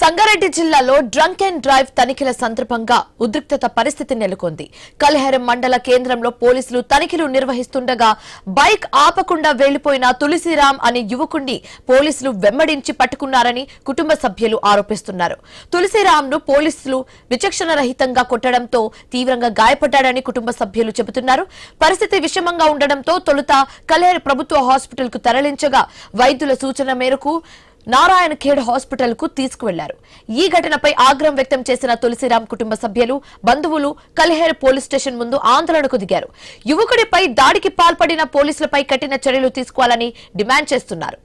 సంగారెడ్డి జిల్లాలో drunk and drive తనిఖీల సందర్భంగా ఉద్రిక్తత పరిస్థితి నెలకొంది. కల్హేరం మండల కేంద్రంలో పోలీసులు తనిఖీలు నిర్వహిస్తుండగా బైక్ ఆపకుండా వెళ్లిపోయిన తులసిరామ్ అనే యువకుడిని పోలీసులు వెంబడించి పట్టుకున్నారని కుటుంబ సభ్యులు ఆరోపిస్తున్నారు. తులసిరామ్ ను పోలీసులు విచక్షణరహితంగా కొట్టడంతో తీవ్రంగా గాయపడ్డాడని కుటుంబ సభ్యులు చెబుతున్నారు. పరిస్థితి విషమంగా ఉండడంతో తొలుత కల్హేర్ ప్రభుత్వ హాస్పిటల్ కు తరలించగా వైద్యుల సూచన మేరకు నారాయణ ఖేడ్ హాస్పిటల్ కు తీసుకువెళ్లారు. ఈ ఘటనపై ఆగ్రహం వ్యక్తం చేసిన తులసిరామ్ కుటుంబ సభ్యులు, బంధువులు కల్హేర్ పోలీస్ స్టేషన్ ముందు ఆందోళనకు దిగారు. యువకుడిపై దాడికి పాల్పడిన పోలీసులపై కఠిన చర్యలు తీసుకోవాలని డిమాండ్ చేస్తున్నారు.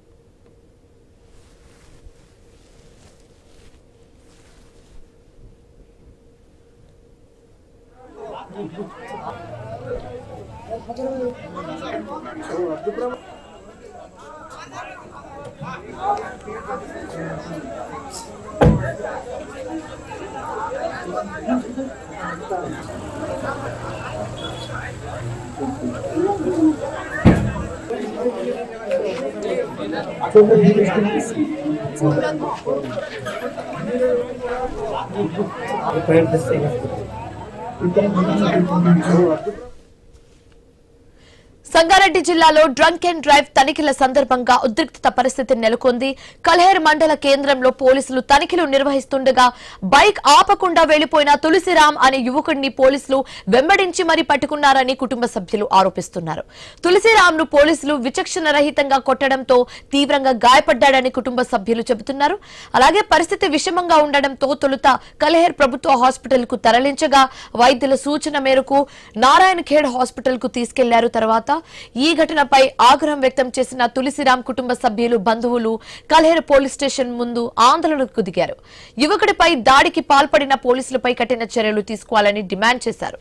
సంగారెడ్డి జిల్లాలో డ్రంక్ అండ్ డ్రైవ్ తనిఖీల సందర్భంగా ఉద్రిక్తత పరిస్థితి నెలకొంది. కల్హేర్ మండల కేంద్రంలో పోలీసులు తనిఖీలు నిర్వహిస్తుండగా బైక్ ఆపకుండా వెళ్లిపోయిన తులసిరామ్ అనే యువకుడిని పోలీసులు వెంబడించి మరీ పట్టుకున్నారని కుటుంబ సభ్యులు ఆరోపిస్తున్నారు. తులసిరామ్ ను పోలీసులు విచక్షణరహితంగా కొట్టడంతో తీవ్రంగా గాయపడ్డాడని కుటుంబ సభ్యులు చెబుతున్నారు. అలాగే పరిస్థితి విషమంగా ఉండడంతో తొలుత కల్హేర్ ప్రభుత్వ హాస్పిటల్ కు తరలించగా వైద్యుల సూచన మేరకు నారాయణ ఖేడ్ హాస్పిటల్ కు తీసుకెళ్లారు. తర్వాత ఈ ఘటనపై ఆగ్రహం వ్యక్తం చేసిన తులసిరామ్ కుటుంబ సభ్యులు, బంధువులు కల్హేర్ పోలీస్ స్టేషన్ ముందు ఆందోళనకు దిగారు. యువకుడిపై దాడికి పాల్పడిన పోలీసులపై కఠిన చర్యలు తీసుకోవాలని డిమాండ్ చేశారు.